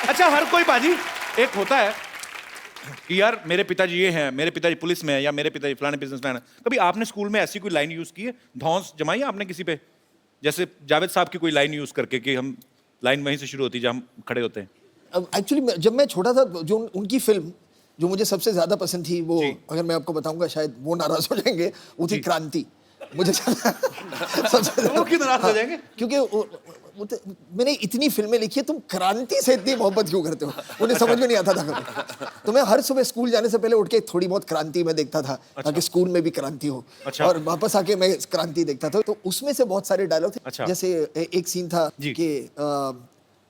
अच्छा हर कोई बाजी एक होता है कि यार मेरे पिताजी ये हैं, मेरे पिताजी पुलिस में है या मेरे पिताजी फलाने बिजनेसमैन है। कभी आपने स्कूल में ऐसी कोई लाइन यूज की है, धौंस जमाई है आपने किसी पे? जैसे जावेद साहब की कोई लाइन यूज करके कि हम लाइन वहीं से शुरू होती है जहाँ हम खड़े होते हैं। अब एक्चुअली जब मैं छोटा था, जो उनकी फिल्म जो मुझे सबसे ज्यादा पसंद थी, वो जी। अगर मैं आपको बताऊंगा शायद वो नाराज हो जाएंगे, वो थी क्रांति। मुझे सबसे वो क्यों नाराज हो जाएंगे? क्योंकि मैंने इतनी फिल्में लिखी है, तुम क्रांति से इतनी मोहब्बत क्यों करते हो? उन्हें समझ में नहीं आता था कभी। तो मैं हर सुबह स्कूल जाने से पहले उठ के थोड़ी बहुत क्रांति में देखता था, ताकि स्कूल में भी क्रांति हो। अच्छा। और वापस आके मैं क्रांति देखता था, तो उसमें से बहुत सारे डायलॉग थे। अच्छा। जैसे एक सीन था जी। कि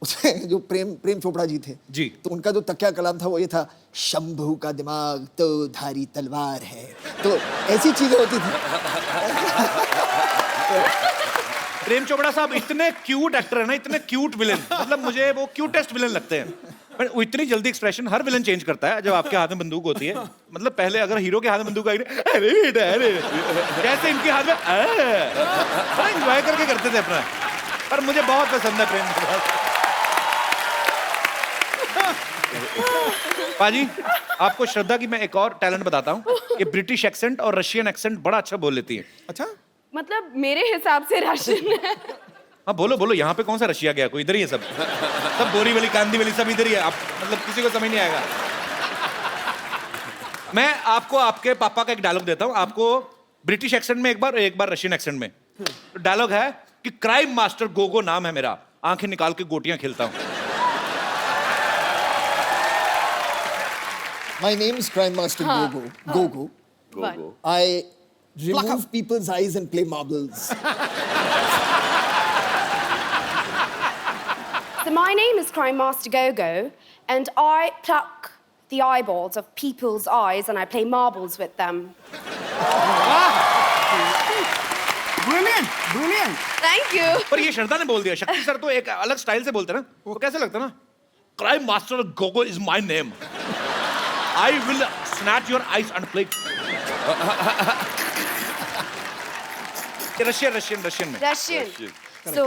उसमें जो प्रेम चोपड़ा जी थे जी। तो उनका जो तकिया कलाम था वो ये था, शंभू का दिमाग तो धारी तलवार है। तो ऐसी चीजें होती थी। प्रेम चोपड़ा साहब इतने क्यूट एक्टर है ना, इतने क्यूट विलेन, मतलब मुझे वो क्यूटेस्ट विलेन लगते हैं। पर वो इतनी जल्दी एक्सप्रेशन हर विलेन चेंज करता है जब आपके हाथ में बंदूक होती है। मतलब पहले अगर हीरो के हाथ में बंदूक आई, अरे बेटा अरे, जैसे इनके हाथ में बड़ा एंजॉय करके करते थे अपना। पर मुझे बहुत पसंद है प्रेम चोपड़ा। पाजी आपको श्रद्धा की मैं एक और टैलेंट बताता हूँ, ये ब्रिटिश एक्सेंट और रशियन एक्सेंट बड़ा अच्छा बोल लेती है। अच्छा, मतलब मेरे हिसाब से राशन है। हाँ बोलो बोलो, यहाँ पे कौन सा रशिया गया, कोई इधर ही है सब। सब बोरीवली कांदीवली सब इधर ही है। आप मतलब किसी को समझ नहीं आएगा। मैं आपको आपके पापा का एक डायलॉग देता हूँ, आपको ब्रिटिश एक्सेंट में एक बार रशियन एक्सेंट में। डायलॉग है कि क्राइम मास्टर गोगो नाम है मेरा, आंखें निकाल के गोटियां खेलता हूँ। my name is Crime Master Gogo. Gogo. Gogo. I remove people's eyes and play marbles. So my name is Crime Master Gogo, and I pluck the eyeballs of people's eyes and I play marbles with them. Brilliant, brilliant. Thank you. पर ये श्रद्धा ने बोल दिया, शक्ति sir तो एक अलग style से बोलते हैं ना, वो कैसे लगता है ना? Crime master Gogo is my name, I will snatch your eyes and play. Russian में। Russian. So,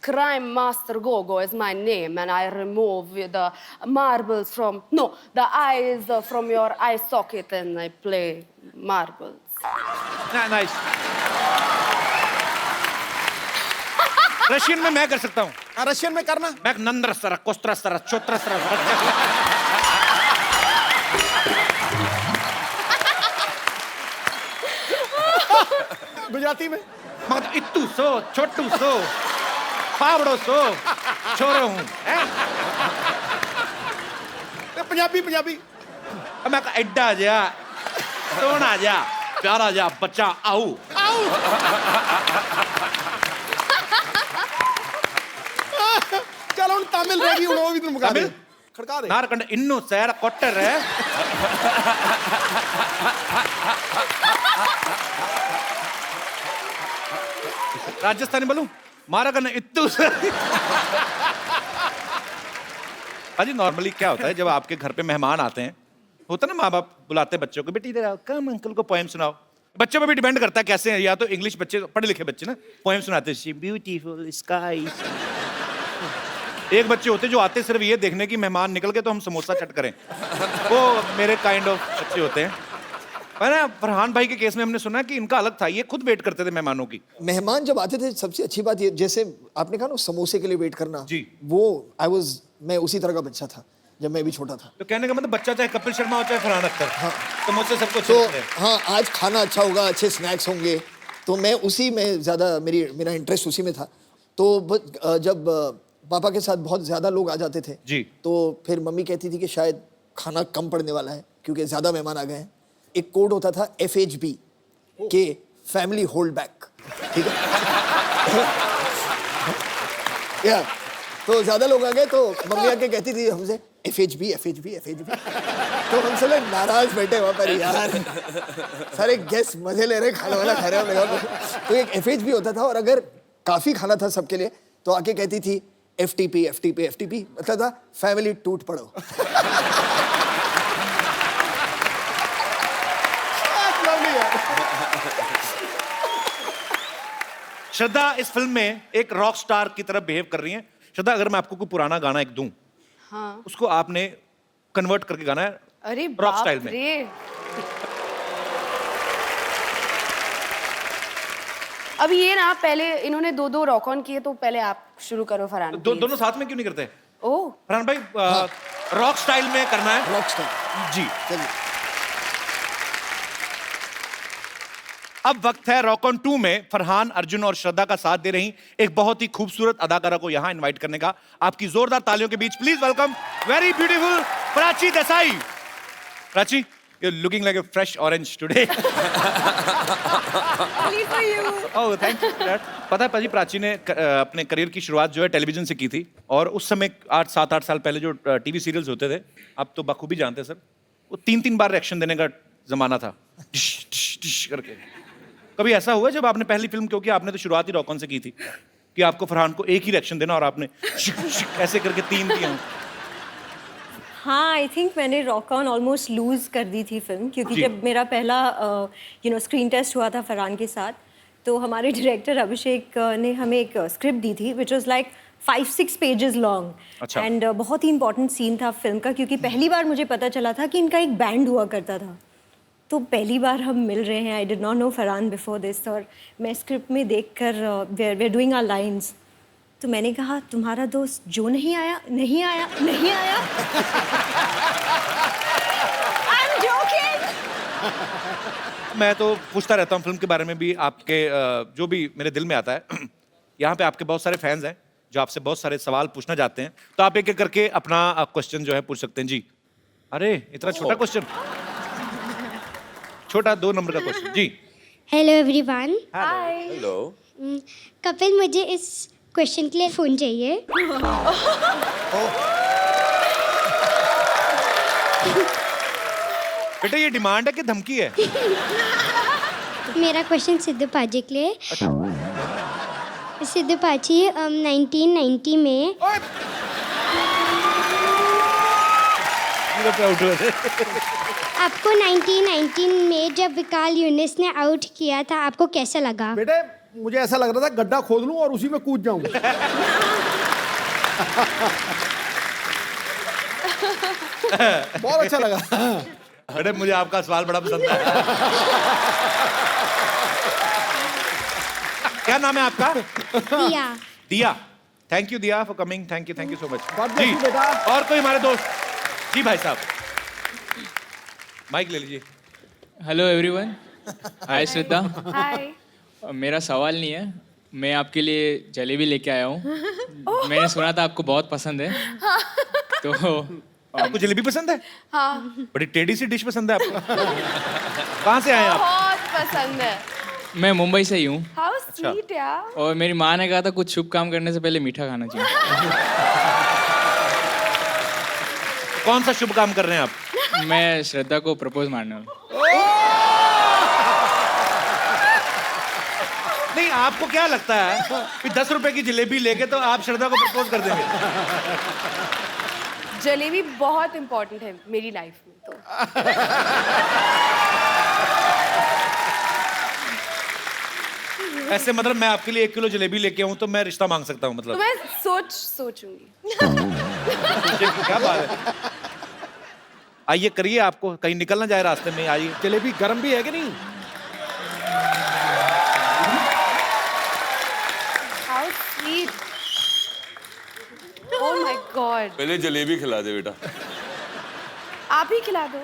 Crime Master Gogo is my name, and I remove the marbles from the eyes from your eye socket, and I play marbles. Nice. Russian में मैं कर सकता हूँ। Russian में करना। मैं Nandra sir, कोस्त्र sir, चोत्र sir. Gujarati में। मगर इत्तू सो, छोटू सो, पावड़ो सो, छोरो हूँ। पंजाबी पंजाबी। अब मैं एड्डा जा, सोना जा, प्यारा जा, बच्चा आऊ। चलो हम तमिल रहेगी, वो भी मुका दे। खड़का दे। नारकंड इन्नू सैर कोटर है। राजस्थानी बोलूं, मारा करना इत्तू सर। अजी नॉर्मली क्या होता है जब आपके घर पे मेहमान आते हैं, होता है ना, माँ बाप बुलाते हैं बच्चों को, बेटी इधर आओ, कम अंकल को पोएम सुनाओ। बच्चों पे भी डिपेंड करता है कैसे हैं, या तो इंग्लिश बच्चे, पढ़े लिखे बच्चे ना पोएम सुनाते हैं, ब्यूटीफुल स्काई। एक बच्चे होते जो आते सिर्फ ये देखने की मेहमान निकल के तो हम समोसा चट करें, वो मेरे काइंड ऑफ बच्चे होते हैं। पर ना फरहान भाई के केस में हमने सुना कि इनका अलग था, ये खुद वेट करते थे मेहमानों की। मेहमान जब आते थे, सबसे अच्छी बात ये, जैसे आपने कहा ना समोसे के लिए वेट करना, जी। वो मैं उसी तरह का बच्चा था जब मैं भी छोटा था। तो कहने का मतलब बच्चा चाहे कपिल शर्मा हो चाहे फरहान अख्तर, तो मुझसे सबको तो अच्छे हाँ, आज खाना अच्छा होगा, अच्छे स्नैक्स होंगे, तो मैं उसी में ज़्यादा, मेरा इंटरेस्ट उसी में था। तो जब पापा के साथ बहुत ज़्यादा लोग आ जाते थे जी। तो फिर मम्मी कहती थी कि शायद खाना कम पड़ने वाला है क्योंकि ज़्यादा मेहमान आ गए हैं। एक कोड होता था FHB के, फैमिली होल्ड बैक, ठीक है। या तो ज़्यादा लोग आ गए तो मम्मी आके कहती थी हमसे FHB। तो हम सब नाराज बैठे वहाँ पर, यार सारे गेस्ट मजे ले रहे, खाना वाला खा रहे हो। तो एक FHB होता था, और अगर काफ़ी खाना था सबके लिए तो आके कहती थी FTP मतलब था फैमिली टूट पड़ो। श्रद्धा इस फिल्म में एक रॉक स्टार की तरह बिहेव कर रही हैं। श्रद्धा, अगर मैं आपको कोई पुराना गाना एक दूं, हाँ। उसको आपने कन्वर्ट करके गाना है अरे रॉक बाप स्टाइल में। रे। अब ये ना पहले इन्होंने दो रॉक ऑन किए, तो पहले आप शुरू करो फरहान। दोनों साथ में क्यों नहीं करते? ओह फरहान भाई रॉक स्टाइल में करना है। Rock star. जी। चलिए। अब वक्त है रॉक ऑन 2 में फरहान, अर्जुन और श्रद्धा का साथ दे रही एक बहुत ही खूबसूरत अदाकारा को यहां इनवाइट करने का। आपकी जोरदार तालियों के बीच please welcome very beautiful Prachi Desai. Prachi, you're looking like a fresh orange today. only for you। Oh, thank you for that. पता है पाजी, प्राची ने अपने करियर की शुरुआत जो है टेलीविजन से की थी, और उस समय 7-8 साल पहले जो टीवी सीरियल्स होते थे, आप तो बखूबी जानते हैं सर, वो 3-3 बार रिएक्शन देने का जमाना था, डिश डिश डिश करके। कभी ऐसा हुआ जब आपने पहली फिल्म, क्योंकि आपने तो शुरुआत ही रॉक ऑन से की थी, कि आपको फरहान को एक ही रिएक्शन देना और आपने ऐसे करके 3 दिए हों? हाँ, आई थिंक मैंने रॉक ऑन ऑलमोस्ट लूज़ कर दी थी फिल्म, क्योंकि जी। जब मेरा पहला स्क्रीन टेस्ट हुआ था फरहान के साथ, तो हमारे डायरेक्टर अभिषेक ने हमें एक स्क्रिप्ट दी थी which was like 5-6 pages long. अच्छा। एंड बहुत ही इंपॉर्टेंट सीन था फिल्म का, क्योंकि पहली बार मुझे पता चला था कि इनका एक बैंड हुआ करता था। तो पहली बार हम मिल रहे हैं, I did not know Farhan before this, और मैं स्क्रिप्ट में देखकर we are doing our lines, तो मैंने कहा तुम्हारा दोस्त जो नहीं आया नहीं आया नहीं आया। I'm joking। मैं तो पूछता रहता हूँ फिल्म के बारे में भी, आपके जो भी मेरे दिल में आता है। यहाँ पे आपके बहुत सारे फैंस हैं जो आपसे बहुत सारे सवाल पूछना चाहते हैं, तो आप एक एक करके अपना क्वेश्चन जो है पूछ सकते हैं। जी। अरे इतना छोटा क्वेश्चन, छोटा 2 नंबर का क्वेश्चन। जी। Hello everyone. Hi. Hello. Kapil, मुझे इस क्वेश्चन के लिए फोन चाहिए। बेटा ये डिमांड है कि धमकी है? मेरा क्वेश्चन सिद्धू पाजी के लिए। सिद्धू पाजी, 1990 में आपको 1919 में जब विकाल यूनिस ने आउट किया था, आपको कैसा लगा? बेटे मुझे ऐसा लग रहा था गड्ढा खोद लूं और उसी में कूद जाऊं। बहुत अच्छा लगा। बेटे मुझे आपका सवाल बड़ा पसंद है। क्या नाम है आपका? दिया। दिया। थैंक यू दिया for coming. Thank you so much. God bless you, बेटा। और कोई हमारे दोस्त? जी भाई साहब, माइक ले लीजिए। Hello everyone. Hi Shraddha. Hi. मेरा सवाल नहीं है, मैं आपके लिए जलेबी लेके आया हूँ। मैंने सुना था आपको बहुत पसंद है, तो आपको जलेबी पसंद है? हाँ, बड़ी टेढ़ी सी डिश पसंद है आपको। कहाँ से आए हैं आप? बहुत पसंद है। मैं मुंबई से ही हूँ, हाउ स्वीट यार। और मेरी माँ ने कहा था कुछ शुभ काम करने से पहले मीठा खाना चाहिए। कौन सा शुभ काम कर रहे हैं आप? मैं श्रद्धा को प्रपोज मारने वाला हूँ। नहीं, आपको क्या लगता है कि 10 रुपए की जलेबी लेके तो आप श्रद्धा को प्रपोज कर देंगे? जलेबी बहुत इंपॉर्टेंट है मेरी लाइफ में, तो ऐसे मतलब मैं आपके लिए 1 किलो जलेबी लेके आऊं तो मैं रिश्ता मांग सकता हूं मतलब? मैं सोचूंगी। क्या बात है। आइए करिए, आपको कहीं निकल ना जाए रास्ते में। आइए। जलेबी गर्म भी है कि नहीं? How sweet. Oh my god. पहले जलेबी खिला दे बेटा। आप ही खिला दो।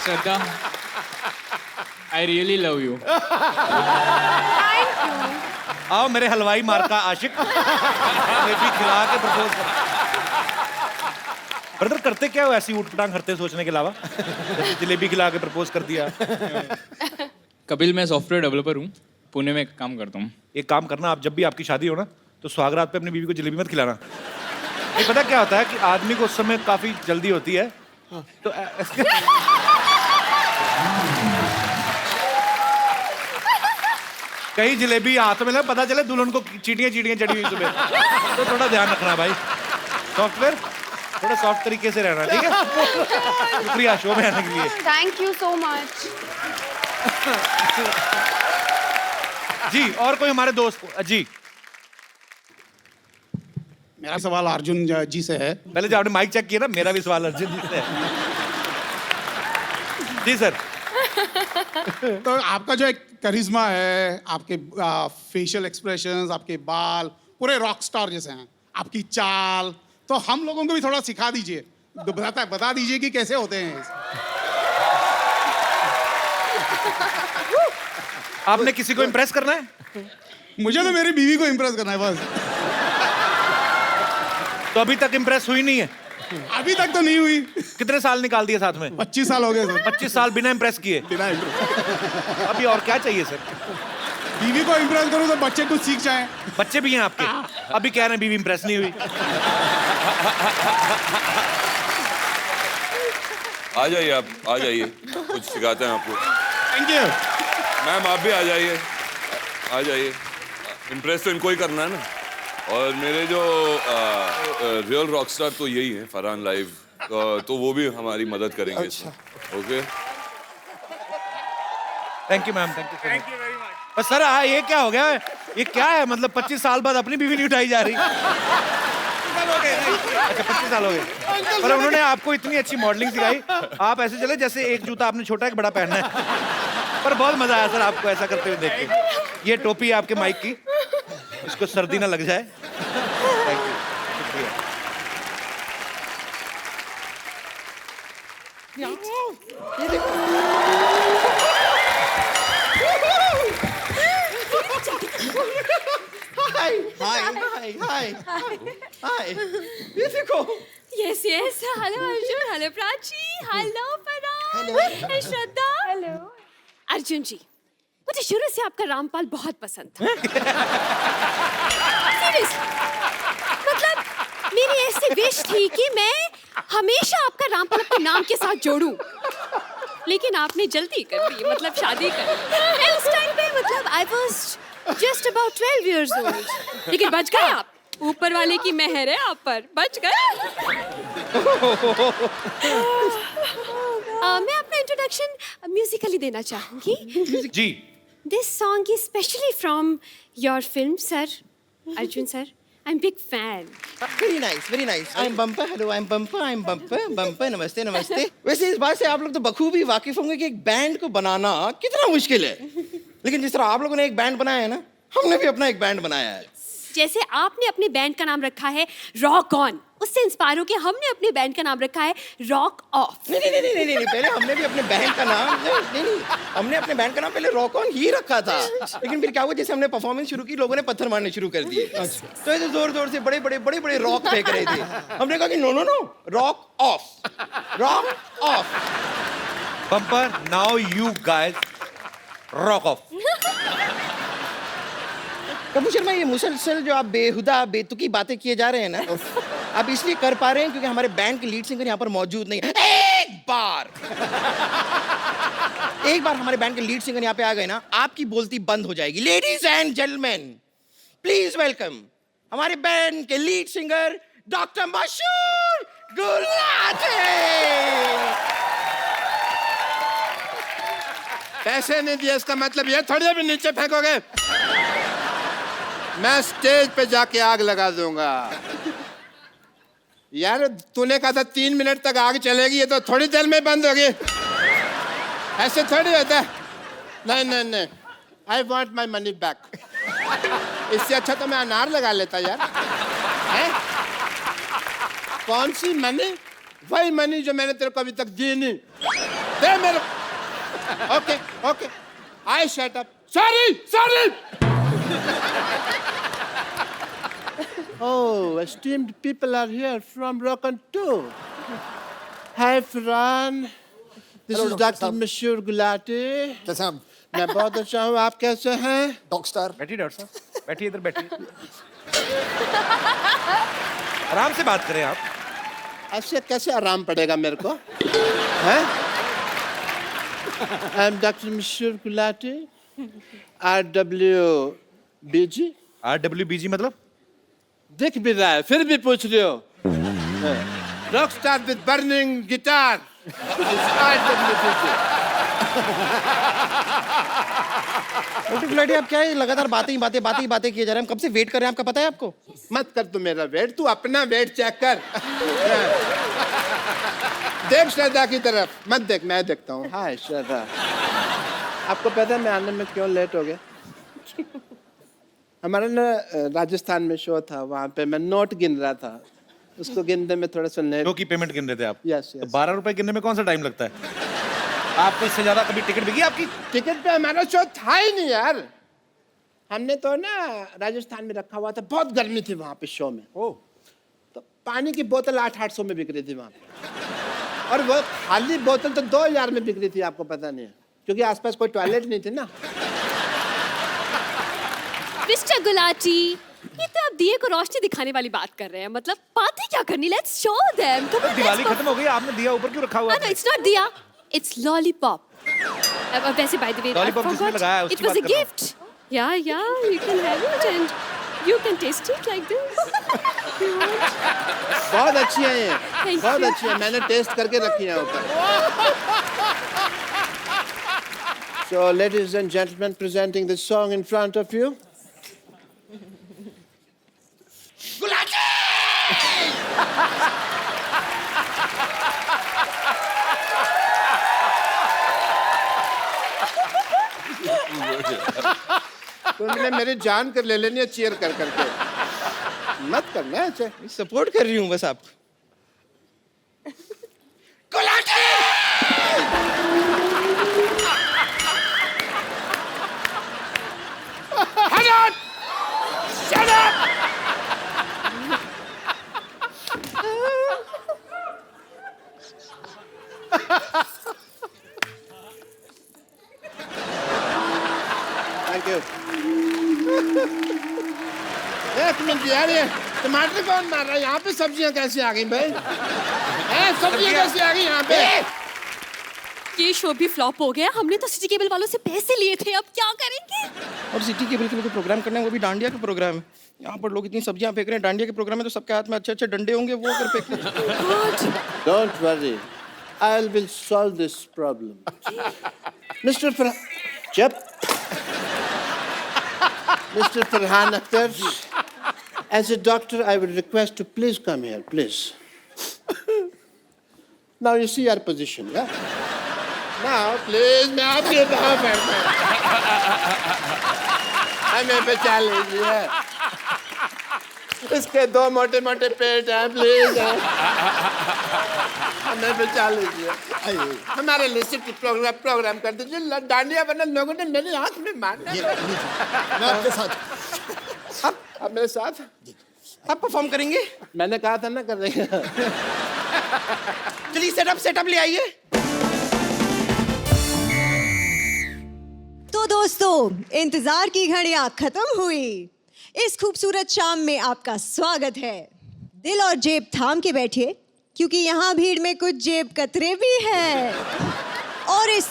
Shraddha, I really love you. Thank you. आओ मेरे हलवाई मार का आशिक, जलेबी खिला के प्रपोज कर। ब्रदर करते क्या हो ऐसी ऊट-पटांग हरते सोचने के अलावा? जलेबी खिला के प्रपोज कर दिया। कपिल, मैं सॉफ्टवेयर डेवलपर हूँ, पुणे में काम करता हूँ। एक काम करना, आप जब भी आपकी शादी हो ना, तो सुहागरात पे अपनी बीवी को जलेबी मत खिलाना। ये पता क्या होता है कि आदमी को उस समय काफी जल्दी होती है, तो कहीं जलेबी हाथ में ना पता चले दुल्हन को चीटियां चीटियां चढ़ी हुई सुबह, तो थोड़ा ध्यान रखना भाई। सॉफ्टवेयर थोड़ा सॉफ्ट तरीके से रहना, ठीक है? शुक्रिया शो में आने के लिए। Thank you so much. जी, और कोई हमारे दोस्त? जी मेरा सवाल अर्जुन जी से है। पहले जो आपने माइक चेक किया ना, मेरा भी सवाल अर्जुन जी से है। जी सर। तो आपका जो एक करिश्मा है, आपके फेशियल एक्सप्रेशंस, आपके बाल पूरे रॉक स्टार जैसे हैं, आपकी चाल, तो हम लोगों को भी थोड़ा सिखा दीजिए, बता दीजिए कि कैसे होते हैं। आपने किसी को इम्प्रेस करना है? मुझे तो मेरी बीवी को इम्प्रेस करना है बस। तो अभी तक इम्प्रेस हुई नहीं है? अभी तक तो नहीं हुई। कितने साल निकाल दिए साथ में? 25 साल हो गए सर। 25 साल बिना इम्प्रेस किए? बिना impress। अभी और क्या चाहिए सर? बीवी को इम्प्रेस करूं तो बच्चे कुछ सीख जाएं। बच्चे भी हैं आपके? अभी कह रहे हैं बीवी इम्प्रेस नहीं हुई। आ जाइए आप, आ जाइए, कुछ सिखाते हैं आपको। थैंक यू मैम, आप भी आ जाइए, आ जाइए। इम्प्रेस तो इनको ही करना है ना। और मेरे जो रियल रॉकस्टार तो यही है, फरहान लाइव, तो वो भी हमारी मदद करेंगे इसमें। Okay, thank you ma'am, thank you very much. Sir हाँ, ये क्या हो गया? ये क्या है? मतलब 25 साल बाद अपनी बीवी नहीं उठाई जा रही? अच्छा 25 साल हो गए। पर उन्होंने आपको इतनी अच्छी मॉडलिंग सिखाई, आप ऐसे चले जैसे एक जूता आपने छोटा एक बड़ा पहनना है। पर बहुत मजा आया सर आपको ऐसा करते हुए देख के। ये टोपी है आपके माइक की, इसको सर्दी ना लग जाए। थैंक यू, शुक्रिया। हाय हाय हाय हाय, ये देखो। Yes, yes. Hello, Arjun. Hello, Prachi. Hello, Farhan. And Shraddha. Hello. Arjun जी, मुझे शुरू से आपका रामपाल बहुत पसंद था। Seriously. मतलब मेरी ऐसी विश थी कि मैं हमेशा आपका रामपाल अपने नाम के साथ जोड़ूं। लेकिन आपने जल्दी कर दी, मतलब शादी कर दी। उस टाइम पे मतलब I was just about 12 years old. लेकिन बच गए आप। ऊपर वाले की मेहर है आप पर, बच गए। मैं अपना इंट्रोडक्शन म्यूजिकली देना चाहूंगी। जी। This song is specially from your film sir, Arjun sir. I am big fan. Very nice, very nice. I am bumper, hello I am bumper, I am bumper, bumper, नमस्ते नमस्ते। वैसे इस बात से आप लोग तो बखूबी वाकिफ होंगे कि एक बैंड को बनाना कितना मुश्किल है। लेकिन जिस तरह आप लोगों ने एक बैंड बनाया है ना, हमने भी अपना एक बैंड बनाया है। जैसे आपने अपने बैंड का नाम रखा है रॉक ऑन, उससे इंस्पायर होकर हमने अपने बैंड का नाम रखा है रॉक ऑफ। नहीं नहीं नहीं नहीं नहीं, पहले हमने भी अपने बैंड का नाम नहीं, हमने अपने बैंड का नाम पहले रॉक ऑन ही रखा था। लेकिन फिर क्या हुआ, जैसे हमने परफॉर्मेंस शुरू की, लोगों ने पत्थर मारने शुरू कर दिए। तो ऐसे जोर जोर से बड़े बड़े रॉक फेंक रहे थे। हमने कहा कि no no no, rock off, rock off. Bumper, now you guys rock off. Kapoor Sharma, ये मुसलसल जो आप बेहुदा बेतुकी बातें किए जा रहे हैं ना, आप इसलिए कर पा रहे हैं क्योंकि हमारे बैंड के लीड सिंगर यहाँ पर मौजूद नहीं है। एक बार हमारे बैंड के लीड सिंगर यहाँ पे आ गए ना, आपकी बोलती बंद हो जाएगी। Ladies and gentleman, please welcome हमारे बैंड के लीड सिंगर डॉक्टर मशहूर गुलाटी। पैसे नहीं दिए इसका मतलब ये थोड़ी अभी नीचे फेंकोगे। मैं स्टेज पे जाके आग लगा दूंगा। यार तूने कहा था 3 मिनट तक आग चलेगी, ये तो थोड़ी देर में बंद होगी। ऐसे थोड़ी होता है। नहीं नहीं नहीं, I want my money back. इससे अच्छा तो मैं अनार लगा लेता यार। है? कौन सी मनी? वही मनी जो मैंने तेरे को अभी तक दी नहीं। दे मेरे। Okay okay, I shut up. Sorry sorry. Oh, esteemed people are here from Rock and Tour. Hi, Farhan. This is Dr. Mashur Gulati. कैसे हम? मैं बहुत अच्छा हूँ, आप कैसे हैं? Dog star. बैठिए डॉक्टर साहब, बैठिए इधर बैठिए। आराम से बात करें आप। ऐसे कैसे आराम पड़ेगा मेरे को? हैं? I'm Dr. Mashur Gulati. RWBG. RWBG मतलब? दिख भी रहा है, फिर भी पूछ रहे हो। Rock star with burning guitar. Doctor Gulati आप क्या है लगातार बातें किए जा रहे हैं, हम कब से वेट कर रहे हैं, आपका पता है आपको? मत कर तू मेरा वेट, तू अपना वेट चेक कर। देख श्रद्धा की तरफ मत देख, मैं देखता हूँ। हाय श्रद्धा, आपको पता है मैं आने में क्यों लेट हो गया? हमारा ना राजस्थान में शो था, वहाँ पे मैं नोट गिन रहा था, उसको गिनने में थोड़ा सा लेट। शो की पेमेंट गिन रहे थे आप? यस तो 12 रुपए गिनने में कौन सा टाइम लगता है? आपको इससे ज्यादा कभी टिकट बिकी आपकी? टिकट पे हमारा शो था ही नहीं यार। हमने तो ना राजस्थान में रखा हुआ था, बहुत गर्मी थी वहाँ पे शो में। तो पानी की बोतल 800 में बिक रही थी वहाँ पे, और वो खाली बोतल तो 2000 में बिक रही थी, आपको पता नहीं है, क्योंकि आसपास कोई टॉयलेट नहीं थी ना। मिस्टर गुलाटी, ये तो आप दिए को रोशनी दिखाने वाली बात कर रहे हैं, मतलब बात ही क्या करनी, लेट्स शो देम। तो दिवाली खत्म हो गई, आपने दिया ऊपर क्यों रखा हुआ है? नो, इट्स नॉट दिया, इट्स लॉलीपॉप। वैसे बाय द वे, लॉलीपॉप जिसने लगाया है, इट उसकी वाज अ बात कर रहा हूँ। गिफ्ट। या you can have it and you can taste it like this. बहुत अच्छी है ये, Thank बहुत you. अच्छी है, मैंने टेस्ट करके रखी है ऊपर। So, ladies and gentlemen, presenting this song in front of you. तुमने मेरी जान कर ले लेनी है चीयर कर करके, मत करना ऐसे। सपोर्ट कर रही हूँ बस आप। Shut up! Thank you. एक मिनट यार, ये टमाटर कौन मार रहा है? यहाँ पे सब्जियाँ कैसे आ गई भाई? सब्जियाँ कैसे आ गई यहाँ पे? ये शो भी फ्लॉप हो गया, हमने तो सिटी केबल वालों से पैसे लिए थे, अब क्या करेंगे? और सिटी केबल के लिए जो प्रोग्राम करना है वो भी डांडिया का प्रोग्राम है। यहाँ पर लोग इतनी सब्जियां फेंक रहे हैं, डांडिया के प्रोग्राम में तो सबके हाथ में अच्छे अच्छे डंडे होंगे, वो कर फेंक Don't worry, I will solve this problem. Mr. Mr. Farhan Akhtar, as a doctor, I would request to please come here, please. Now you see our position, yeah? Now, please, मैं आपके पाँव पड़ता हूँ। हमें बचा लीजिए। इसके 2 मोटे मोटे पेट हैं, प्लीज। हमें बचा लीजिए। हमारे लिए सिर्फ प्रोग्राम कर दीजिए, डांडिया वरना लोगों ने मेरे हाथ में मारना। मैं आपके साथ। आप मेरे साथ? आप परफॉर्म करेंगे? मैंने कहा था ना कर देंगे। चलिए सेटअप ले आइए। तो दोस्तों, इंतजार की घड़ियां खत्म हुई। इस खूबसूरत शाम में आपका स्वागत है। दिल और जेब थाम के बैठिए, क्योंकि यहाँ भीड़ में कुछ जेब कतरे भी हैं। और इस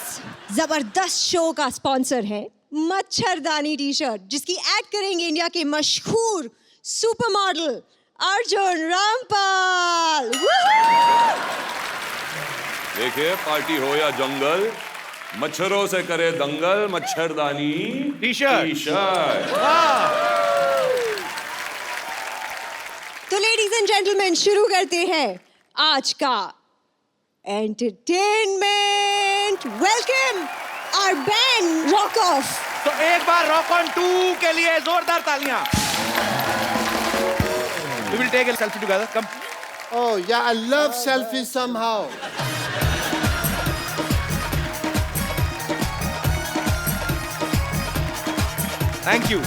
जबरदस्त शो का स्पॉन्सर है मच्छरदानी टी शर्ट, जिसकी ऐड करेंगे इंडिया के मशहूर सुपर मॉडल अर्जुन रामपाल। देखिए, पार्टी हो या जंगल, मच्छरों से करे दंगल, मच्छरदानी टी शर्ट। तो लेडीज एंड जेंटलमैन, शुरू करते हैं आज का entertainment. Welcome our band rock off. तो एक बार रॉक ऑन 2 के लिए जोरदार तालियां। We will take a selfie together. Come. Oh yeah, I love selfies somehow. Thank you.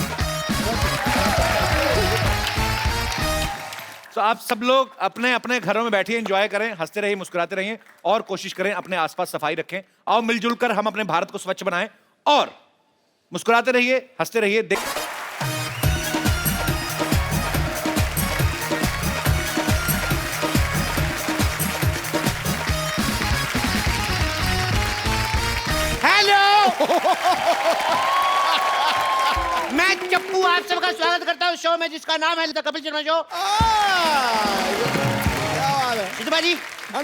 तो आप सब लोग अपने अपने घरों में बैठिए, एंजॉय करें, हंसते रहिए, मुस्कुराते रहिए और कोशिश करें अपने आसपास सफाई रखें। आओ मिलजुल कर हम अपने भारत को स्वच्छ बनाएं और मुस्कुराते रहिए, हंसते रहिए। हेलो, मैं चप्पू आप सबका स्वागत करता हूँ शो में, जिसका नाम है द कपिल शर्मा शो। सिद्धू भाई जी,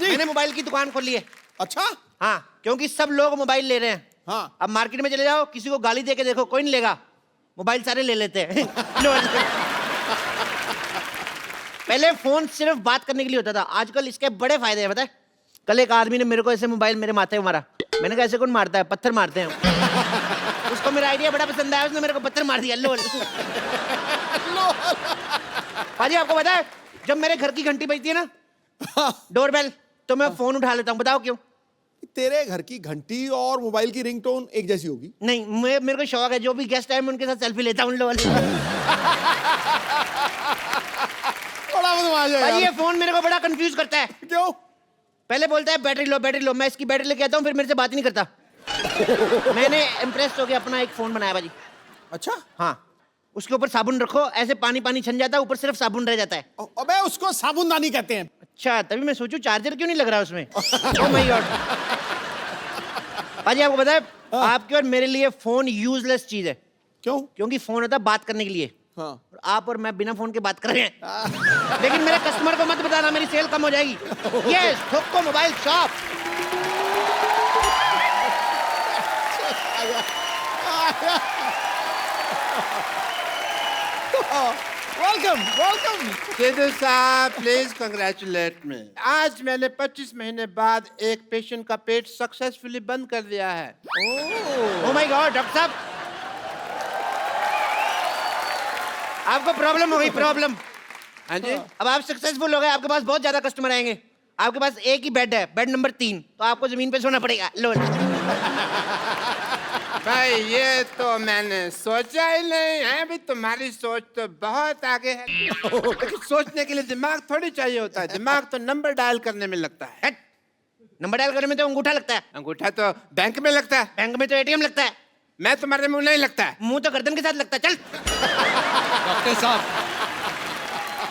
मैंने मोबाइल की दुकान खोली है। अच्छा? हाँ, क्योंकि सब लोग मोबाइल ले रहे हैं, हाँ। अब मार्केट में चले जाओ, किसी को गाली दे के देखो, कोई नहीं लेगा, मोबाइल सारे ले लेते हैं। लो। पहले फोन सिर्फ बात करने के लिए होता था, आजकल इसके बड़े फायदे हैं, पता है? कल एक आदमी ने मेरे को ऐसे मोबाइल मेरे माथे पे मारा, मैंने कहा ऐसे कौन मारता है, पत्थर मारते हैं। उसको मेरा आइडिया बड़ा पसंद आया, उसने मेरे को पत्थर मार दिया। लो। पाजी आपको पता है जब मेरे घर की घंटी बजती है ना, डोरबेल, तो मैं फोन उठा लेता हूँ, बताओ क्यों? तेरे घर की घंटी और मोबाइल की रिंगटोन एक जैसी होगी? नहीं, मेरे को शौक है, जो भी गेस्ट आए मैं उनके साथ सेल्फी लेता हूँ। बड़ा बदमाश है भाई यार। ये फोन मेरे को बड़ा कंफ्यूज करता है। क्यों? पहले बोलता है बैटरी लो बैटरी लो, मैं इसकी बैटरी लेके आता हूँ, फिर मेरे से बात ही नहीं करता। मैंने इम्प्रेस होकर अपना एक फोन बनाया भाजी। अच्छा। हाँ, उसके ऊपर साबुन रखो, ऐसे पानी पानी छन जाता है, ऊपर सिर्फ साबुन रह जाता है। अबे उसको साबुनदानी कहते हैं। अच्छा, तभी मैं सोचूं चार्जर क्यों नहीं लग रहा उसमें। ओह माय गॉड। भाजी आपको पता है आपके और मेरे लिए फोन यूजलेस चीज है। क्यों? क्योंकि फोन होता है बात करने के लिए। हाँ। और आप और मैं बिना फोन के बात कर रहे हैं। लेकिन मेरे कस्टमर को मत बताना, मेरी सेल कम हो जाएगी। यस, ठोको mobile shop. Welcome welcome. Sidhu साहब प्लीज कंग्रेचुलेट मी। आज मैंने 25 महीने बाद एक पेशेंट का पेट सक्सेसफुली बंद कर दिया है। ओह माय गॉड, डॉक्टर साहब आपको प्रॉब्लम हो गई, प्रॉब्लम। हाँ जी। अब आप सक्सेसफुल हो गए, आपके पास बहुत ज्यादा कस्टमर आएंगे। आपके पास एक ही बेड है, बेड नंबर 3, तो आपको जमीन पे सोना पड़ेगा। लो। भाई ये तो मैंने सोचा ही नहीं है। अभी तुम्हारी सोच तो बहुत आगे है। लेकिन सोचने के लिए दिमाग थोड़ी चाहिए होता है। दिमाग तो नंबर डायल करने में लगता है। हट। नंबर डायल करने में तो अंगूठा लगता है। अंगूठा तो बैंक में लगता है। बैंक में तो एटीएम लगता है। मैं तुम्हारे मुंह नहीं लगता है। मुंह तो गर्दन के साथ लगता है। चल।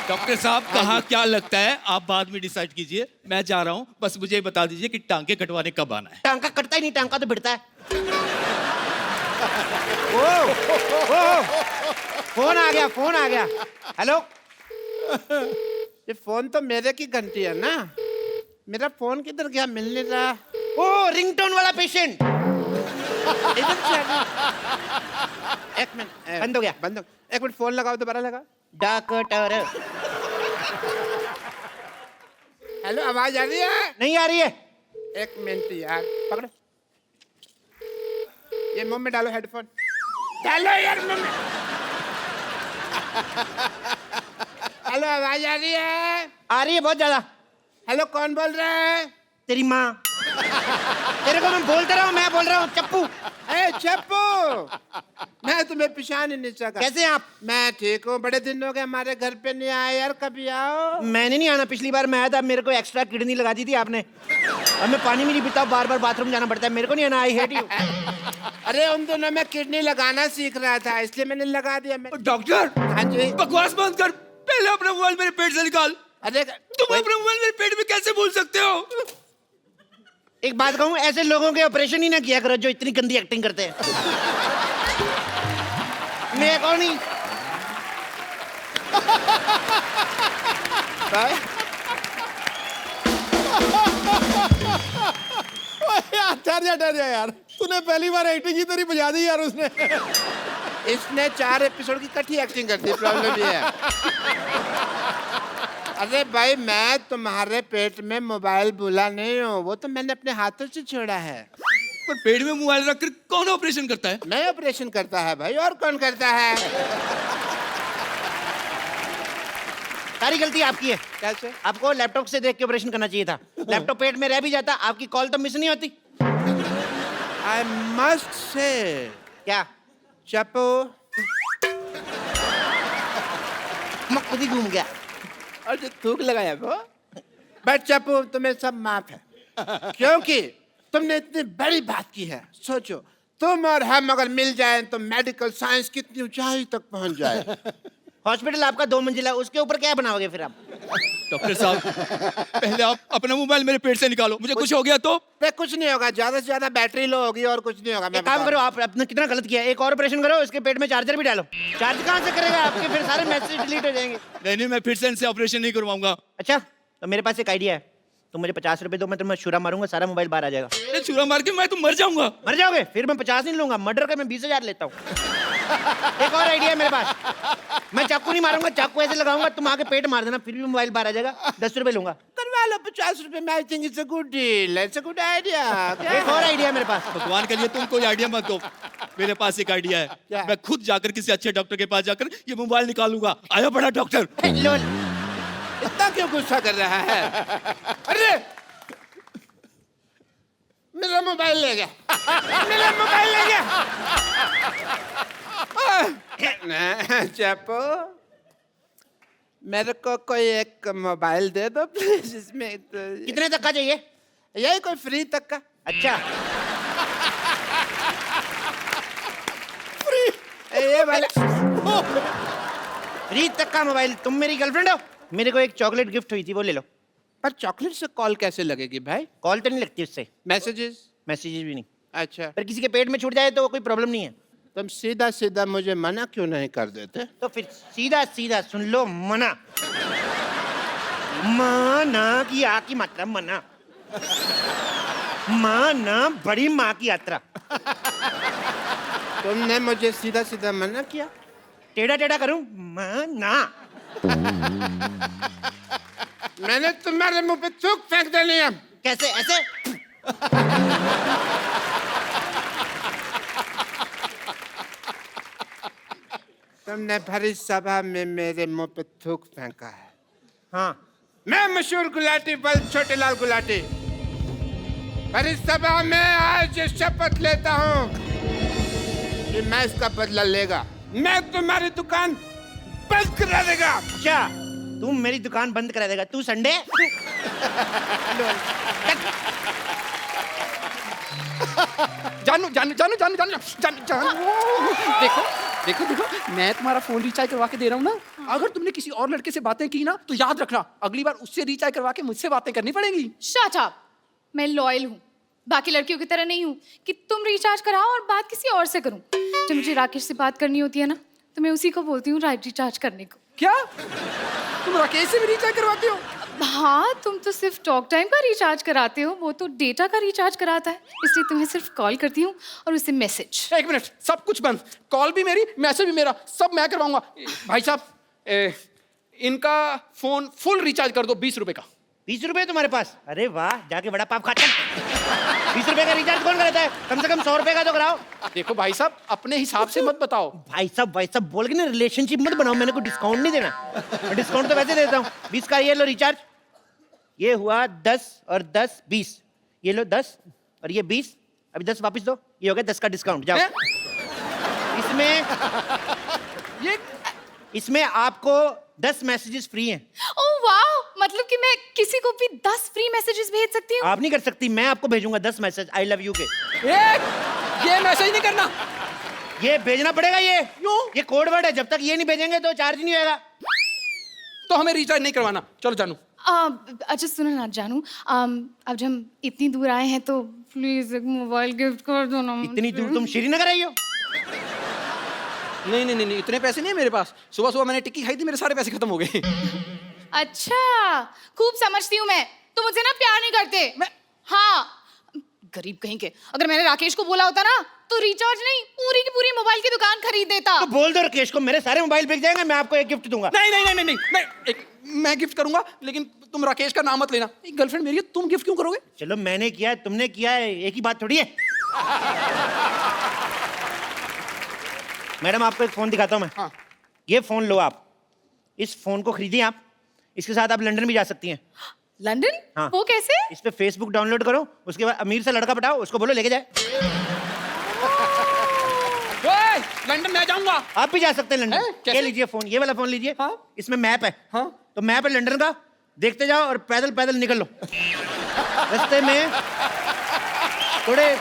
डॉक्टर साहब कहाँ क्या लगता है आप बाद में डिसाइड कीजिए, मैं जा रहा हूँ, बस मुझे बता दीजिए कि टांके कटवाने कब आना है। टांका कटता ही नहीं, टांका तो भिड़ता है। ओ, फोन आ गया, फोन आ गया। हेलो। ये फोन तो मेरे की घंटी है ना। मेरा फोन किधर गया, मिल नहीं रहा। ओ, रिंगटोन वाला पेशेंट। इधर से आ गया। एक मिनट, बंद हो गया। बंद हो। एक मिनट, फोन लगाओ, दोबारा लगा। डॉक्टर। हेलो, आवाज आ रही है? नहीं आ रही है। एक मिनट यार, पकड़ो। ये मुंह में डालो, हेडफोन डालो यार मुंह में। हेलो, आवाज आ रही है? आ रही है बहुत ज्यादा। हेलो, कौन बोल रहा है? तेरी माँ। तेरे को मैं बोलते रहा हूँ, मैं बोल रहा हूँ चप्पू। ए चप्पू, मैं तुम्हें पहचान ही नहीं सका। कैसे आप? मैं ठीक हूँ, बड़े दिन हो गए हमारे घर पे नहीं आए यार, कभी आओ। मैंने नहीं आना, पिछली बार मैं आया था, मेरे को एक्स्ट्रा किडनी लगा दी थी आपने। अब मैं पानी में नहीं पीता, बार बार बाथरूम जाना पड़ता है, मेरे को नहीं आना। I hate you. अरे उन दोनों में किडनी लगाना सीख रहा था, इसलिए मैंने लगा दिया। डॉक्टर, हाँ जी। बकवास बंद कर, पहले अपना मोबाइल मेरे पेट से निकाल। अरे तुम अपना मोबाइल मेरे पेट में कैसे भूल सकते हो? एक बात कहूँ, ऐसे लोगों के ऑपरेशन ही ना किया करो जो इतनी गंदी एक्टिंग करते हैं। मैं कौन नहीं। यार ठहर जा यार, तूने पहली बार एक्टिंग की तेरी बजा दी यार उसने। इसने 4 एपिसोड की इकट्ठी एक्टिंग कर दी, प्रॉब्लम ये है। अरे भाई, मैं तुम्हारे पेट में मोबाइल भूला नहीं हूँ, वो तो मैंने अपने हाथों से छोड़ा है। पर पेट में मोबाइल रखकर कौन ऑपरेशन करता है? मैं ऑपरेशन करता है भाई, और कौन करता है? सारी गलती आपकी है। कैसे? आपको लैपटॉप से देख के ऑपरेशन करना चाहिए था। लैपटॉप पेट में रह भी जाता, आपकी कॉल तो मिस नहीं होती। I must say. क्या? चप्पू, मैं खुद ही घूम गया। और जो थूक लगाया वो। बट चप्पू, तुम्हें सब माफ है, क्योंकि तुमने इतनी बड़ी बात की है। सोचो, तुम और हम अगर मिल जाएं तो मेडिकल साइंस कितनी ऊंचाई तक पहुंच जाए। हॉस्पिटल आपका 2 मंजिला, उसके ऊपर क्या बनाओगे फिर आप? डॉक्टर साहब, पहले आप अपना मोबाइल मेरे पेट से निकालो, मुझे कुछ हो गया तो? कुछ नहीं होगा, ज्यादा से ज्यादा बैटरी लो होगी और कुछ नहीं होगा। एक काम करो, आप आपने कितना गलत किया, एक और ऑपरेशन करो, इसके पेट में चार्जर भी डालो। चार्ज कहाँ से करेगा? आपके फिर सारे मैसेज डिलीट हो जाएंगे। नहीं, मैं फिर से इनसे ऑपरेशन नहीं करवाऊंगा। अच्छा, तो मेरे पास एक आइडिया है, तुम मुझे 50 रुपए दो, मैं तुम्हें छुरा मारूंगा, सारा मोबाइल बाहर आ जाएगा। अरे छुरा मार के मैं तो मर जाऊंगा। मर जाओगे? फिर मैं 50 नहीं लूंगा, मर्डर का मैं 20,000 लेता हूँ। एक और आइडिया है मेरे पास, मैं चाकू नहीं मारूंगा, चाकू ऐसे लगाऊंगा, तुम आके पेट मार देना, फिर भी मोबाइल बाहर आ जाएगा, 10 रुपए लूंगा। करवा लो 50 रुपए में, I think it's a good deal, it's a good idea. एक और आइडिया है मेरे पास। भगवान के लिए तुम कोई आइडिया मत दो, मेरे पास एक आइडिया है। क्या? मैं खुद जाकर किसी अच्छे डॉक्टर के पास जाकर ये मोबाइल निकालूंगा। आया बड़ा डॉक्टर। लो, इतना क्यों गुस्सा कर रहा है? अरे मेरा मोबाइल ले गया, मेरा मोबाइल ले गया। चैपो, मेरे को कोई एक मोबाइल दे दो प्लीज। इसमें कितने तक का चाहिए? यही कोई फ्री तक का। अच्छा, फ्री? ये वाले फ्री तक का मोबाइल? तुम मेरी गर्लफ्रेंड हो? मेरे को एक चॉकलेट गिफ्ट हुई थी, वो ले लो। पर चॉकलेट से कॉल कैसे लगेगी भाई? कॉल तो नहीं लगती उससे, मैसेजेस? मैसेजेस भी नहीं। अच्छा, पर किसी के पेट में छूट जाए तो कोई प्रॉब्लम नहीं है। तुम सीधा सीधा मुझे मना क्यों नहीं कर देते? तो फिर सीधा सीधा सुन लो, मना। मना की आ की मात्रा, मना। माना बड़ी माँ की यात्रा। तुमने मुझे सीधा सीधा मना किया? टेढ़ा टेढ़ा करूं? मना। मैंने तुम्हारे मुंह पे थूक फेंक देनी है। कैसे? ऐसे? तुमने भरी सभा में मेरे मुंह पे थूक फेंका है। हाँ, मैं मशहूर गुलाटी बल छोटे लाल गुलाटी भरी सभा में आज शपथ लेता हूँ कि मैं इसका बदला लेगा। मैं तुम्हारी दुकान बंद करा देगा। क्या तुम मेरी दुकान बंद करा देगा? तू संडे? जानू जानू जानू जानू जानू जानू जानू देखो देखो देखो, मैं तुम्हारा फोन रिचार्ज करवा के दे रहा हूँ ना। अगर तुमने किसी और लड़के से बातें की ना तो याद रखना, अगली बार उससे रिचार्ज करवा के मुझसे बातें करनी पड़ेगी। Shut up. मैं लॉयल हूँ, बाकी लड़कियों की तरह नहीं हूँ कि तुम रिचार्ज कराओ और बात किसी और से करूँ। जब मुझे राकेश से बात करनी होती है ना तो मैं उसी को बोलती हूँ रिचार्ज करने को। क्या तुम राकेश से भी रिचार्ज करवाती हो? हाँ, तुम तो सिर्फ टॉक टाइम का रिचार्ज कराते हो, वो तो डेटा का रिचार्ज कराता है, इसलिए तुम्हें सिर्फ कॉल करती हूँ और उससे मैसेज। एक मिनट, सब कुछ बंद, कॉल भी मेरी, मैसेज भी मेरा, सब मैं करवाऊंगा। भाई साहब, इनका फोन फुल रिचार्ज कर दो 20 रुपए का। 20 रुपए तुम्हारे पास? अरे वाह, जाके बड़ा पाप खाता। 20 रुपए का रिचार्ज कौन कराता है? कम से कम 100 रुपए का तो कराओ। देखो भाई साहब, अपने हिसाब से मत बताओ। भाई साहब बोल के ना रिलेशनशिप मत बनाओ, मैंने कोई डिस्काउंट नहीं देना। डिस्काउंट तो वैसे देता हूँ। 20 का ये लो रिचार्ज, ये हुआ 10 और 10 20, ये लो 10 और ये 20, अभी 10 वापस दो, ये हो गया 10 का डिस्काउंट। जाओ। इसमें आपको 10 मैसेजेस फ्री हैं। ओह वाह, मतलब कि मैं किसी को भी 10 फ्री मैसेजेस भेज सकती हूँ? आप नहीं कर सकती, मैं आपको भेजूंगा 10 मैसेज आई लव यू के। ये मैसेज नहीं करना, ये भेजना पड़ेगा। ये कोड वर्ड है, जब तक ये नहीं भेजेंगे तो चार्ज नहीं होगा। तो हमें रिचार्ज नहीं करवाना। चलो जानू। अच्छा सुनो ना जानू, अब जब हम इतनी दूर आए हैं तो प्लीज एक मोबाइल गिफ्ट कर दो ना। इतनी दूर तुम श्रीनगर आई हो? नहीं नहीं नहीं, इतने पैसे नहीं है मेरे पास। सुबह सुबह मैंने टिक्की खाई थी, मेरे सारे पैसे खत्म हो गए। अच्छा, खूब समझती हूँ मैं, तुम मुझसे ना प्यार नहीं करते। हाँ, गरीब कहीं के। अगर मैंने राकेश को बोला होता ना तो रिचार्ज नहीं, पूरी की पूरी मोबाइल की दुकान खरीद देता। तो बोल दो राकेश को, मेरे सारे मोबाइल बिक जाएंगे, मैं आपको एक गिफ्ट दूंगा। नहीं नहीं नहीं नहीं नहीं, मैं गिफ्ट करूंगा, लेकिन तुम राकेश का नाम मत लेना। एक गर्लफ्रेंड मेरी है, तुम गिफ्ट क्यों करोगे? चलो मैंने किया है, तुमने किया है, एक ही बात थोड़ी है। मैडम आपको एक फोन दिखाता हूँ मैं। हाँ। ये फोन लो आप, इस फोन को खरीदिए आप, इसके साथ आप लंदन भी जा सकती हैं। लंदन? हाँ। वो कैसे? इस पे फेसबुक डाउनलोड करो, उसके बाद अमीर से लड़का पटाओ, उसको बोलो लेके जाए। लंदन मैं जाऊंगा। आप भी जा सकते हैं लंदन। कैसे? ये लीजिए फोन, ये वाला फोन लीजिए। हाँ? इसमें मैप है। हाँ? तो मैप है लंदन का, देखते जाओ और पैदल पैदल निकल लो। रास्ते में थोड़े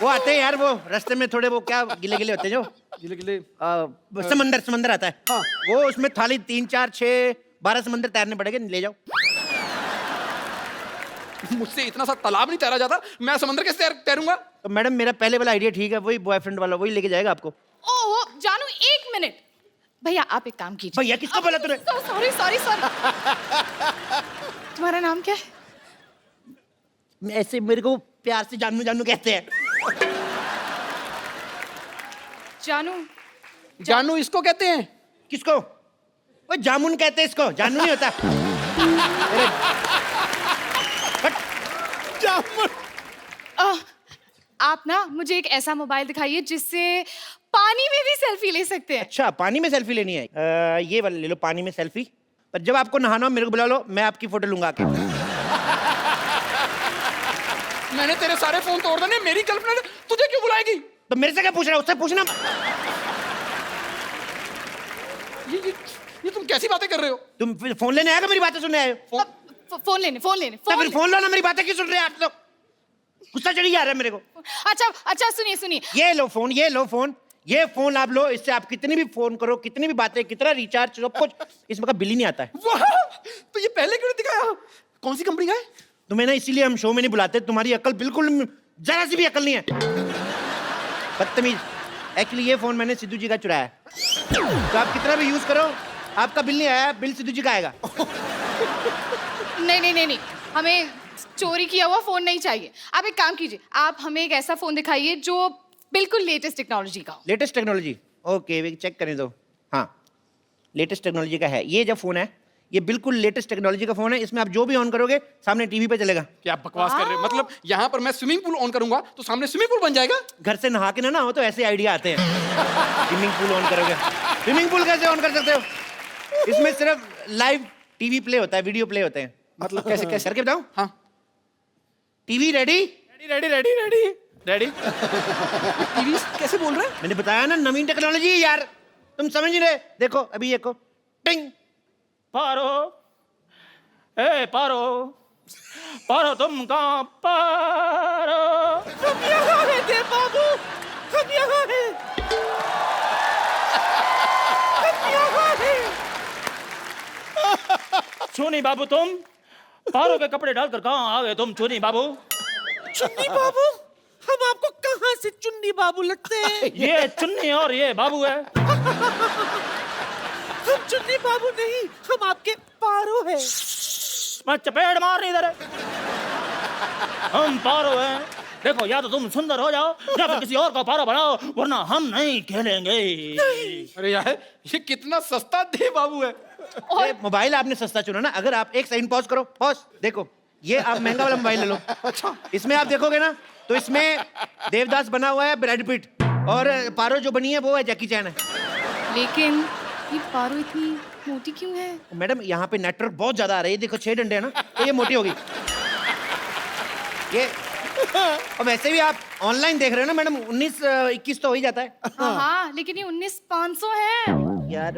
वो आते हैं यार, वो रास्ते में थोड़े वो क्या गिले गिले होते हैं, जो गिले गिले समंदर आता है। हाँ। वो उसमें थाली 3 4 6 12 समंदर तैरने पड़ेंगे, ले जाओ। मुझसे इतना सा तालाब नहीं तैरा जाता, मैं समंदर कैसे तैरूंगा? तो मैडम मेरा पहले वाला आइडिया ठीक है, वही बॉयफ्रेंड वाला, वही लेके जाएगा आपको। ओह जानू, एक मिनट भैया, आप एक काम कीजिए। भैया किसको बोला तूने? Sorry sorry sorry. तुम्हारा नाम क्या है? ऐसे मेरे को प्यार से जानू जानू कहते हैं। जानू। जानू इसको कहते हैं? किसको? वो जामुन कहते हैं इसको, जानू नहीं होता। आप ना मुझे एक ऐसा मोबाइल दिखाइए जिससे पानी में भी सेल्फी ले सकते हैं। अच्छा, पानी में सेल्फी लेनी है? ये वाला ले लो, पानी में सेल्फी। पर जब आपको नहाना हो मेरे को बुला लो, मैं आपकी फोटो लूंगा आके। मैंने तेरे सारे फोन तोड़ देने, मेरी गर्लफ्रेंड तुझे क्यों बुलाएगी? तो मेरे से क्या पूछ रहा है, उससे पूछना। ये तुम कैसी बातें कर रहे हो? तुम फिर फोन लेने आएगा, मेरी बातें सुनने आए हो? फोन लेने तो फिर फोन लो ना, मेरी बातें क्यों सुन रहे हैं आप लोग? गुस्सा चढ़ी जा रहा है मेरे को। अच्छा सुनिए सुनिए। ये लो फोन, ये लो फोन, ये फोन आप लो। इससे आप कितनी भी फोन करो, कितनी भी बातें, कितना रिचार्ज, सब कुछ, इसमें का बिल ही नहीं आता है। वाह! तो ये पहले क्यों नहीं दिखाया? कौन सी कंपनी का है? तुम्हें ना इसीलिए हम शो में नहीं बुलाते, तुम्हारी अकल बिल्कुल जरा सी भी अकल नहीं है। बदतमीज। एक्चुअली ये फोन मैंने सिद्धू जी का चुराया है, तो आप कितना भी यूज करो आपका बिल नहीं आया, बिल सिद्धू जी का आएगा। नहीं, हमें चोरी किया हुआ फोन नहीं चाहिए। आप एक काम कीजिए, आप हमें एक ऐसा फोन दिखाइए जो बिल्कुल लेटेस्ट टेक्नोलॉजी का हो। Latest technology? ओके, चेक करने दो। हाँ, लेटेस्ट टेक्नोलॉजी का है ये। जब फोन है ये बिल्कुल लेटेस्ट टेक्नोलॉजी का फोन है। इसमें आप जो भी ऑन करोगे सामने टीवी पे चलेगा। क्या बकवास कर रहे हो? मतलब यहाँ पर मैं स्विमिंग पूल ऑन करूंगा तो सामने स्विमिंग पूल बन जाएगा? घर से नहा के ना हो तो ऐसे आइडिया आते हैं। स्विमिंग पूल ऑन करोगे, स्विमिंग पूल कैसे ऑन कर सकते हो? इसमें सिर्फ लाइव टीवी प्ले होता है, वीडियो प्ले होते हैं। मतलब कैसे कैसे करके बताऊं? हाँ। TV ready? रेडी। टीवी कैसे बोल रहे हैं? मैंने बताया ना, नवीन टेक्नोलॉजी है यार, तुम समझ नहीं रहे। देखो अभी, देखो, टिंग। पारो, ए पारो, पारो तुम कहाँ पारो? हम यहाँ हैं देव बाबू, हम यहाँ हैं, हम यहाँ हैं। चुन्नी बाबू तुम पारो के कपड़े डालकर कहाँ आ गए तुम चुन्नी बाबू? चुन्नी बाबू? हम आपको कहाँ से चुन्नी बाबू लगते हैं? ये चुन्नी और ये बाबू है। हम चुन्नी बाबू नहीं, हम आपके पारो हैं। मैं चपेट मार नहीं इधर। हम पारो हैं। देखो, या तो तुम सुंदर हो जाओ या फिर किसी और का पारो बनाओ, वरना हम नहीं खेलेंगे। अरे यार, ये कितना सस्ता देव बाबू है। ये मोबाइल आपने सस्ता चुना ना। अगर आप एक सेकंड पॉज करो, पॉज। देखो, ये आप महंगा वाला मोबाइल ले लो। अच्छा, इसमें आप देखोगे ना तो इसमें देवदास बना हुआ है, ब्रैड पिट, और पारो जो बनी है वो है जैकी चैन है। लेकिन ये पारो इतनी मोटी क्यों है? मैडम यहाँ पे नेटवर्क बहुत ज्यादा आ रहा है। ये देखो 6 डंडे है ना, तो ये मोटी होगी ये। और वैसे भी आप ऑनलाइन देख रहे हो ना मैडम, 19-21 तो हो ही जाता है। हाँ, लेकिन ये 19,500 है। यार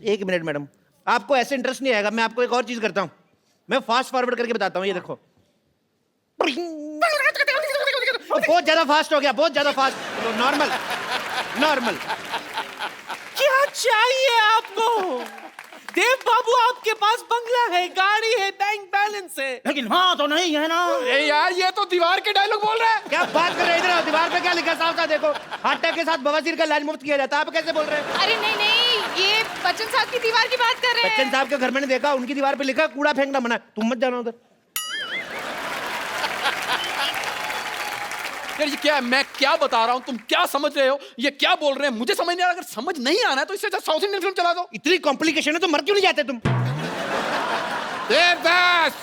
एक मिनट मैडम, आपको ऐसे इंटरेस्ट नहीं आएगा। मैं आपको एक और चीज करता हूँ, मैं फास्ट फॉरवर्ड करके बताता हूँ। ये देखो, बहुत ज्यादा फास्ट हो गया, बहुत ज्यादा फास्ट। Normal normal. क्या चाहिए आपको? देव बाबू, आपके पास बंगला है, गाड़ी है, बैंक बैलेंस है, लेकिन वहां तो नहीं है ना। अरे यार, ये तो दीवार के डायलॉग बोल रहा है। क्या बात कर रहे हैं? इधर दीवार पे क्या लिखा साफ साफ देखो, हार्ट अटैक के साथ बवासीर का इलाज मुफ्त किया जाता है। आप कैसे बोल रहे हैं? अरे नहीं, ये बच्चन साहब की दीवार की बात कर रहे हैं। बच्चन साहब के घर मैंने देखा, उनकी दीवार पे लिखा कूड़ा फेंकना मना। तुम मत जाना उधर। यार ये क्या है? मैं क्या बता रहा हूँ, तुम क्या समझ रहे हो? ये क्या बोल रहे हैं मुझे समझ नहीं आ रहा। अगर समझ नहीं आना है तो इससे अच्छा साउथ इंडियन फिल्म चला दो। इतनी कॉम्प्लिकेशन है तो मर क्यों नहीं जाते तुम? Devdas,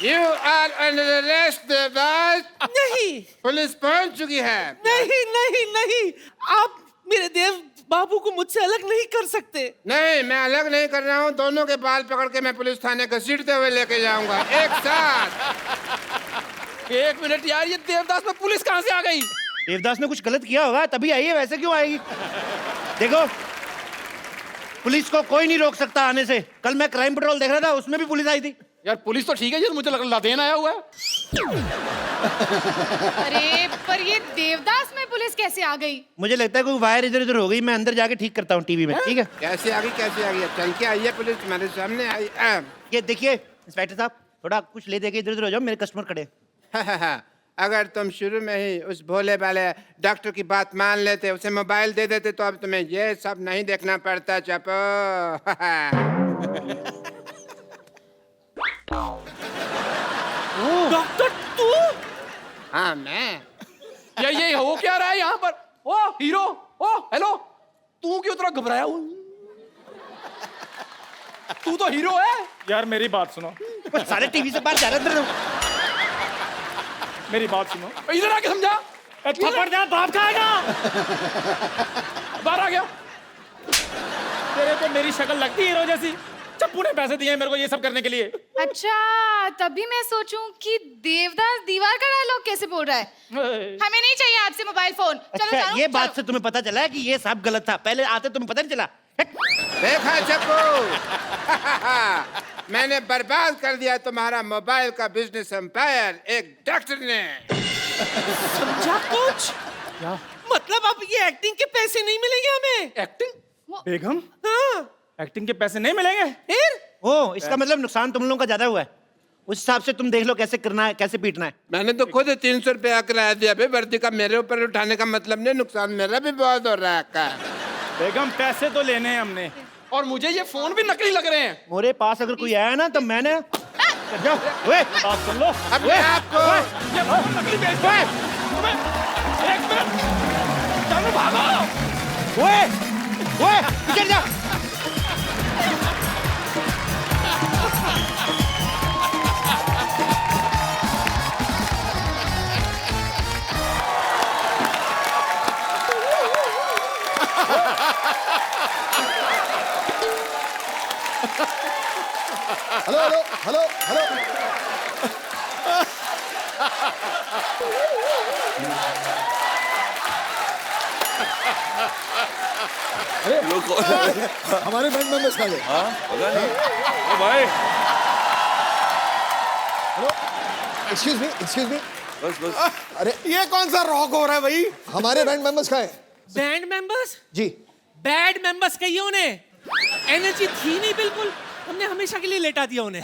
you are under arrest Devdas. नहीं, पुलिस पहुंच चुकी है। नहीं, आप मेरे देव बाबू को मुझसे अलग नहीं कर सकते। नहीं, मैं अलग नहीं कर रहा हूँ। दोनों के बाल पकड़ के मैं पुलिस थाने घसीटते हुए लेके जाऊंगा एक साथ। एक मिनट यार, ये देवदास में पुलिस कहाँ से आ गई? देवदास ने कुछ गलत किया होगा तभी आई है, वैसे क्यों आएगी? देखो, पुलिस को कोई नहीं रोक सकता आने से। कल मैं क्राइम पेट्रोल देख रहा था, उसमें भी पुलिस आई थी। यार पुलिस तो ठीक है, ये मुझे लग लादेन आया हुआ है। अरे पर ये देवदास में पुलिस कैसे आ गई? मुझे लगता है कोई वायर इधर उधर हो गई। मैं अंदर जाके ठीक करता हूँ टीवी में, ठीक है? कैसे आ गई? चल के आई है पुलिस तुम्हारे सामने आई। ये देखिए इंस्पेक्टर साहब, थोड़ा कुछ ले दे के इधर उधर हो जाओ, मेरे कस्टमर खड़े। अगर तुम शुरू में ही उस भोले वाले डॉक्टर की बात मान लेते, उसे मोबाइल दे देते, तो अब तुम्हें ये सब नहीं देखना पड़ता। चपो। डॉक्टर तू? हाँ मैं। ये हो क्या रहा है यहाँ पर? ओ हीरो, ओ हेलो, तू क्यों इतना घबराया हुआ? तू तो हीरो है यार मेरी बात सुनो, सारे टीवी से बाहर जा रहे थे। मेरी बात सुनो। इधर आके समझा। थप्पड़ दे, बाप खाएगा। बाहर आ गया। तेरे पे मेरी शक्ल लगती है हीरो जैसी। चप्पू ने पैसे दिए हैं मेरे को ये सब करने के लिए। अच्छा, तभी मैं सोचूं कि देवदास दीवार का डायलॉग कैसे बोल रहा है। हमें नहीं चाहिए आपसे मोबाइल फोन। चलो अच्छा, जानो, ये चलो। बात से तुम्हें पता चला है कि ये सब गलत था? पहले आते तुम्हें पता नहीं चला? देखा चप्पू, मैंने बर्बाद कर दिया तुम्हारा मोबाइल का बिजनेस एम्पायर एक डॉक्टर ने। समझा कुछ? मतलब अब ये एक्टिंग के पैसे नहीं मिलेंगे हमें? एक्टिंग? बेगम, हाँ। एक्टिंग के पैसे नहीं मिलेंगे? फिर? ओ, इसका मतलब नुकसान तुम लोगों का ज्यादा हुआ है। उस हिसाब से तुम देख लो कैसे करना है, कैसे पीटना है। मैंने तो खुद 300 रुपया किराया दिया भाई, वर्दी का मेरे ऊपर उठाने का मतलब नहीं, नुकसान मेरा भी बहुत हो रहा है। बेगम पैसे तो लेने हैं हमने, और मुझे ये फोन भी नकली लग रहे हैं। मेरे पास अगर कोई आया ना तो मैंने जाओ। बात सुन लो। अपने आप को ये फोन नकली बेच रहा है। एक मिनट, चलो भागो। ओए, पीछे जा। Hello hello hello hello. अरे हमारे बैंड मेंबर्स कहाँ गए? हाँ पता नहीं। ओ भाई हेलो, एक्सक्यूज मी। बस अरे ये कौन सा रॉक हो रहा है भाई? हमारे बैंड मेंबर्स कहाँ हैं? Band members? जी। बैड मेंबर्स कहिए उन्हें। एनर्जी थी नहीं बिल्कुल, हमने हमेशा के लिए लेटा दिया उन्हें।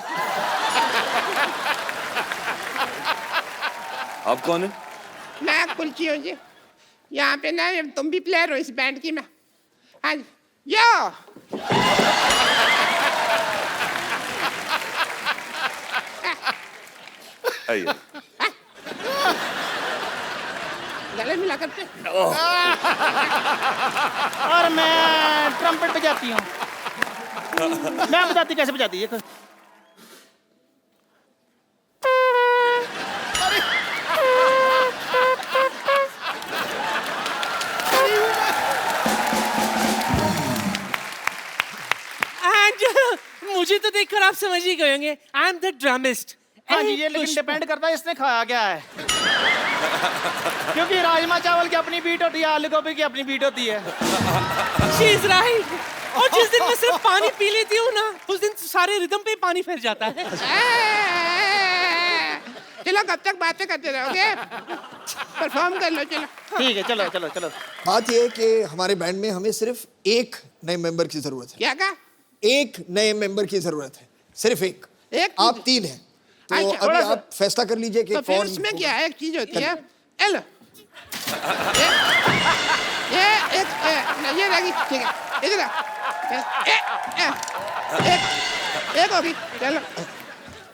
आप कौन है? मैं कुलची हूँ जी, यहाँ पे ना तुम भी प्लेयर हो इस बैंड की। मैं हाँ यो आइए। गले मिला करते। और मैं ट्रम्पेट बजाती हूँ। मैं बताती कैसे बजाती है। मुझे तो देखकर आप समझ ही गए होंगे, आई एम द ड्रमिस्ट। हाँ जी, ये लेकिन डिपेंड करता है इसने खाया क्या है। क्योंकि राजमा चावल की अपनी बीट होती है, आलू गोभी की अपनी बीट होती है। She is right. और जिस दिन मैं सिर्फ पानी पी लेती हूँ ना, उस दिन सारे रिदम पे पानी फिर जाता है। चलो कब तक बातें करते रहोगे? परफॉर्म कर लो। चलो ठीक है, चलो चलो चलो। बात ये है कि हमारे बैंड में हमें सिर्फ एक नए मेंबर की जरूरत है। क्या कहा? एक नए मेंबर की जरूरत है, सिर्फ एक। आप 3 हैं, तो अच्छा, अभी आप फैसला कर लीजिए कि तो फिर कौन। उसमें क्या है, एक चीज होती है। एलो ये रहेगी, ठीक है। इधर एक होगी। चलो